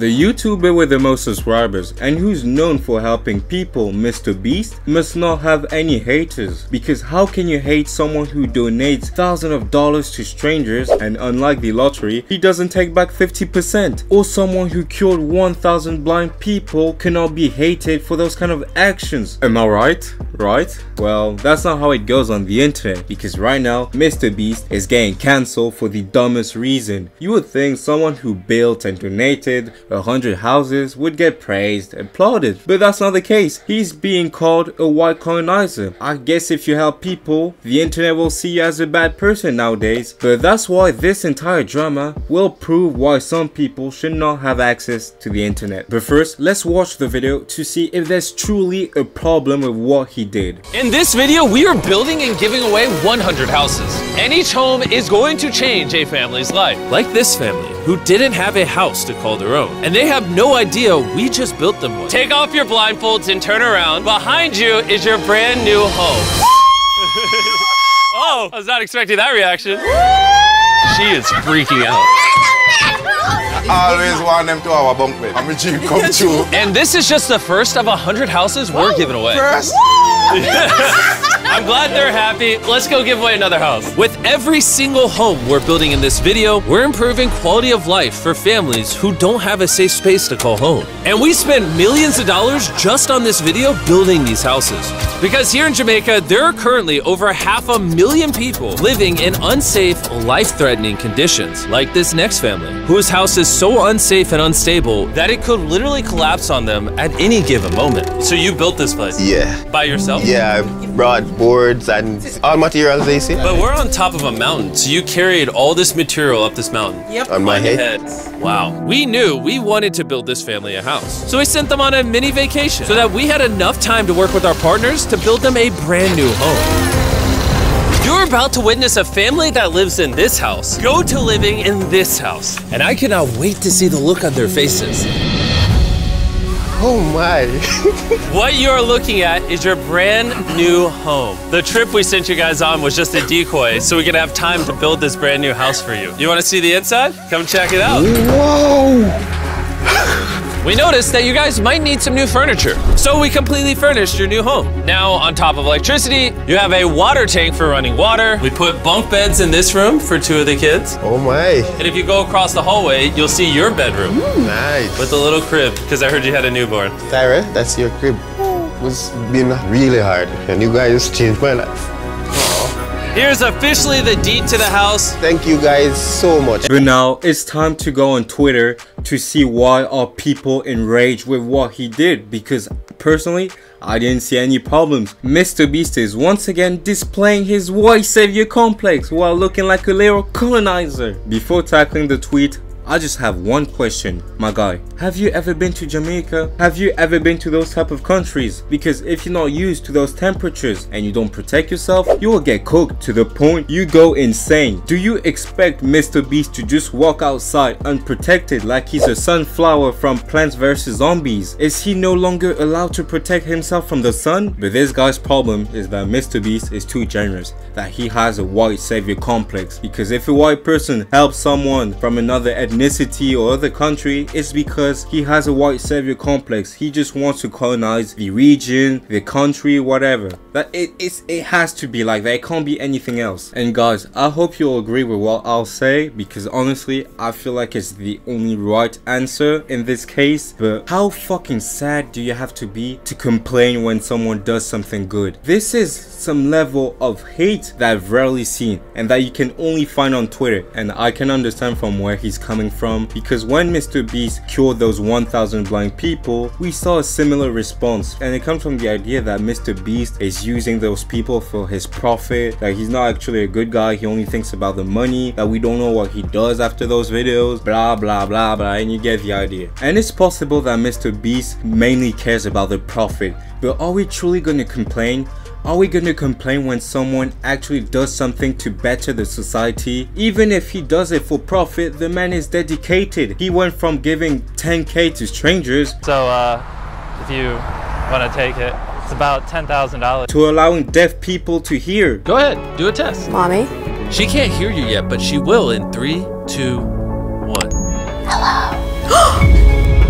The YouTuber with the most subscribers and who's known for helping people, Mrbeast, must not have any haters, because how can you hate someone who donates thousands of dollars to strangers and unlike the lottery, he doesn't take back 50%? Or someone who cured 1,000 blind people cannot be hated for those kind of actions. Am I right? Right? Well, that's not how it goes on the internet, because right now Mrbeast is getting cancelled for the dumbest reason. You would think someone who built and donated 100 houses would get praised, applauded, but that's not the case. He's being called a white colonizer. I guess if you help people, the internet will see you as a bad person nowadays, but that's why this entire drama will prove why some people should not have access to the internet. But first, let's watch the video to see if there's truly a problem with what he did. In this video, we are building and giving away 100 houses, and each home is going to change a family's life. Like this family, who didn't have a house to call their own, and they have no idea we just built them one. Take off your blindfolds and turn around. Behind you is your brand new home. Oh, I was not expecting that reaction. She is freaking out. I always want them to have a bunk bed. I'm a dream come true. And this is just the first of 100 houses we're giving away. First? I'm glad they're happy. Let's go give away another house. With every single home we're building in this video, we're improving quality of life for families who don't have a safe space to call home. And we spent millions of dollars just on this video building these houses. Because here in Jamaica, there are currently over 500,000 people living in unsafe, life-threatening conditions, like this next family, whose house is so unsafe and unstable that it could literally collapse on them at any given moment. So you built this place? Yeah. By yourself? Yeah, I brought boards and all materials they see. But we're on top of a mountain, so you carried all this material up this mountain. Yep. On my head. Wow. We knew we wanted to build this family a house, so we sent them on a mini vacation so that we had enough time to work with our partners to build them a brand new home. You're about to witness a family that lives in this house go to living in this house, and I cannot wait to see the look on their faces. Oh my. What you're looking at is your brand new home. The trip we sent you guys on was just a decoy so we could have time to build this brand new house for you. You want to see the inside? Come check it out. Whoa. We noticed that you guys might need some new furniture, so we completely furnished your new home. Now, on top of electricity, you have a water tank for running water. We put bunk beds in this room for 2 of the kids. Oh my. And if you go across the hallway, you'll see your bedroom. Nice. With a little crib, because I heard you had a newborn. Tyra, that's your crib. It's been really hard, and you guys changed my life. Here's officially the deed to the house. Thank you guys so much. But now it's time to go on Twitter to see why are people enraged with what he did, because personally I didn't see any problems. Mrbeast is once again displaying his white savior complex while looking like a little colonizer. Before tackling the tweet, I just have one question, my guy. Have you ever been to Jamaica? Have you ever been to those type of countries? Because if you're not used to those temperatures and you don't protect yourself, you will get cooked to the point you go insane. Do you expect Mrbeast to just walk outside unprotected like he's a sunflower from Plants vs Zombies? Is he no longer allowed to protect himself from the sun? But this guy's problem is that Mrbeast is too generous, that he has a white savior complex. Because if a white person helps someone from another ethnicity or other country, it's because he has a white savior complex. He just wants to colonize the region, the country, whatever. That it has to be like that. It can't be anything else. And guys, I hope you'll agree with what I'll say, because honestly I feel like it's the only right answer in this case. But how fucking sad do you have to be to complain when someone does something good? This is some level of hate that I've rarely seen and that you can only find on Twitter, and I can understand from where he's coming from, because when Mrbeast cured those 1,000 blind people, we saw a similar response, and it comes from the idea that Mrbeast is using those people for his profit, that he's not actually a good guy, he only thinks about the money, that we don't know what he does after those videos, blah blah blah blah, and you get the idea. And it's possible that Mrbeast mainly cares about the profit, but are we truly going to complain? Are we going to complain when someone actually does something to better the society? Even if he does it for profit, the man is dedicated. He went from giving 10K to strangers, so if you want to take it, it's about $10,000, to allowing deaf people to hear. Go ahead, do a test. Mommy? She can't hear you yet, but she will in 3, 2, 1. Hello.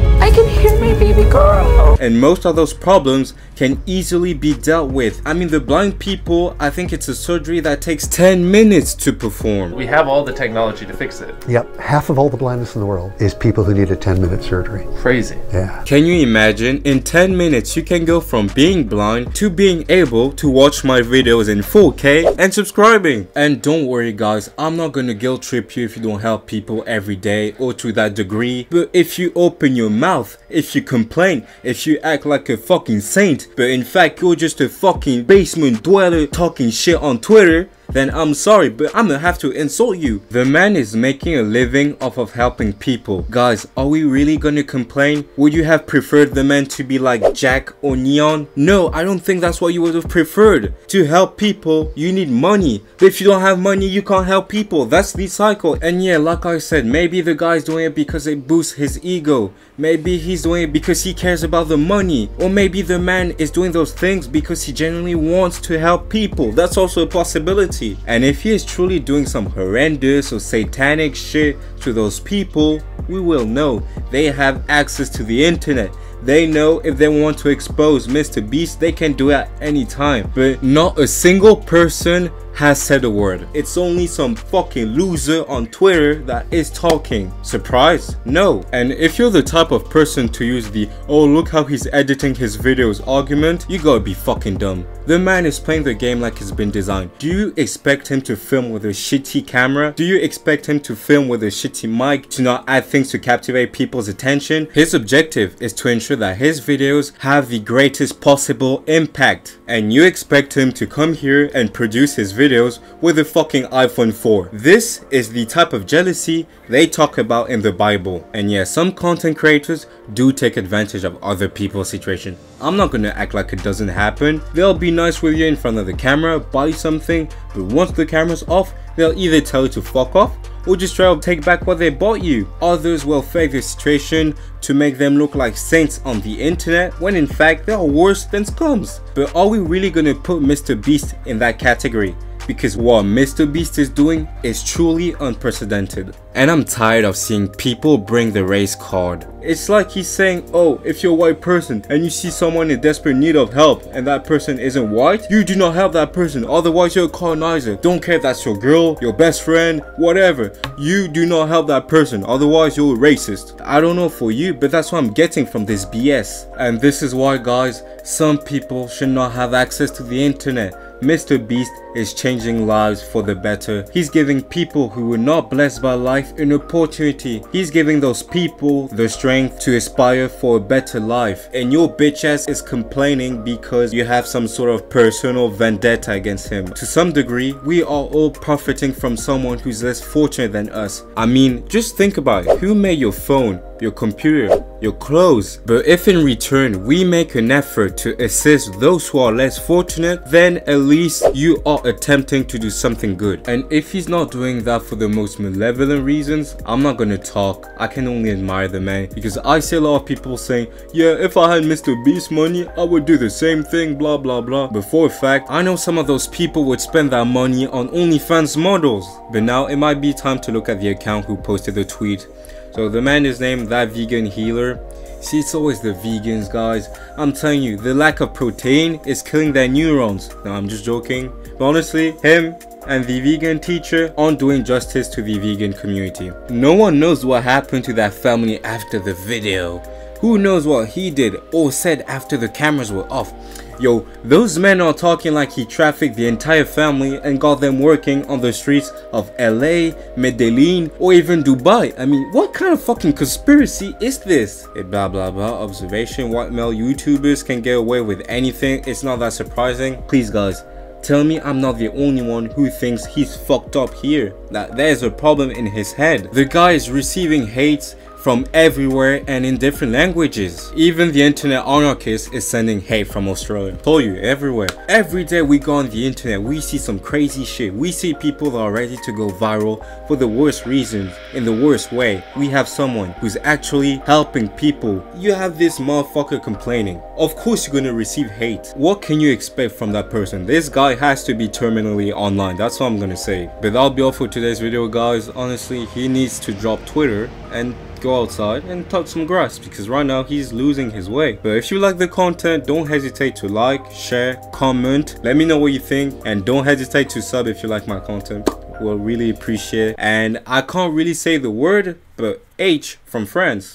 And most of those problems can easily be dealt with. I mean, the blind people, I think it's a surgery that takes 10 minutes to perform. We have all the technology to fix it. Yep, half of all the blindness in the world is people who need a 10-minute surgery. Crazy. Yeah. Can you imagine? In 10 minutes, you can go from being blind to being able to watch my videos in 4K and subscribing. And don't worry guys, I'm not gonna guilt trip you if you don't help people every day or to that degree. But if you open your mouth, if you complain, if you act like a fucking saint, but in fact you're just a fucking basement dweller talking shit on Twitter, then I'm sorry, but I'm gonna have to insult you. The man is making a living off of helping people. Guys, are we really gonna complain? Would you have preferred the man to be like Jack or Neon? No, I don't think that's what you would have preferred. To help people, you need money. But if you don't have money, you can't help people. That's the cycle. And yeah, like I said, maybe the guy's doing it because it boosts his ego. Maybe he's doing it because he cares about the money. Or maybe the man is doing those things because he genuinely wants to help people. That's also a possibility. And if he is truly doing some horrendous or satanic shit to those people, we will know. They have access to the internet. They know if they want to expose Mrbeast, they can do it at any time. But not a single person has said a word. It's only some fucking loser on Twitter that is talking. Surprise? No. And if you're the type of person to use the "oh look how he's editing his videos" argument, you gotta be fucking dumb. The man is playing the game like it's been designed. Do you expect him to film with a shitty camera? Do you expect him to film with a shitty mic to not add things to captivate people's attention? His objective is to ensure that his videos have the greatest possible impact. And you expect him to come here and produce his videos with a fucking iPhone 4. This is the type of jealousy they talk about in the Bible. And yeah, some content creators do take advantage of other people's situation. I'm not gonna act like it doesn't happen. They'll be nice with you in front of the camera, buy something, but once the camera's off, they'll either tell you to fuck off or just try to take back what they bought you. Others will fake the situation to make them look like saints on the internet when in fact they are worse than scums. But are we really gonna put Mrbeast in that category? Because what Mrbeast is doing is truly unprecedented. And I'm tired of seeing people bring the race card. It's like he's saying, oh, if you're a white person and you see someone in desperate need of help and that person isn't white, you do not help that person, otherwise you're a colonizer. Don't care if that's your girl, your best friend, whatever. You do not help that person, otherwise you're a racist. I don't know for you, but that's what I'm getting from this BS. And this is why, guys, some people should not have access to the internet. Mrbeast is changing lives for the better. He's giving people who were not blessed by life an opportunity. He's giving those people the strength to aspire for a better life. And your bitch ass is complaining because you have some sort of personal vendetta against him. To some degree, we are all profiting from someone who's less fortunate than us. I mean, just think about it. Who made your phone, your computer, your clothes? But if in return we make an effort to assist those who are less fortunate, then at least you are attempting to do something good. And if he's not doing that for the most malevolent reasons, I'm not gonna talk. I can only admire the man, because I see a lot of people saying, yeah, if I had Mrbeast money, I would do the same thing, blah blah blah. But for a fact, I know some of those people would spend that money on OnlyFans models. But now it might be time to look at the account who posted the tweet. So the man is named That Vegan Healer. See, it's always the vegans, guys. I'm telling you, the lack of protein is killing their neurons. No, I'm just joking. But honestly, him and the vegan teacher aren't doing justice to the vegan community. No one knows what happened to that family after the video. Who knows what he did or said after the cameras were off. Yo, those men are talking like he trafficked the entire family and got them working on the streets of LA, Medellin, or even Dubai. I mean, what kind of fucking conspiracy is this? A blah blah blah observation. White male YouTubers can get away with anything. It's not that surprising. Please guys, tell me I'm not the only one who thinks he's fucked up here. That there's a problem in his head. The guy is receiving hate from everywhere and in different languages. Even the internet anarchist is sending hate from Australia. Told you, everywhere. Every day we go on the internet, we see some crazy shit. We see people that are ready to go viral for the worst reasons, in the worst way. We have someone who's actually helping people. You have this motherfucker complaining. Of course you're gonna receive hate. What can you expect from that person? This guy has to be terminally online. That's what I'm gonna say. But that'll be all for today's video, guys. Honestly, he needs to drop Twitter and go outside and touch some grass, because right now he's losing his way. But if you like the content, don't hesitate to like, share, comment, let me know what you think, and don't hesitate to sub if you like my content. We'll really appreciate it. And I can't really say the word, but H from France.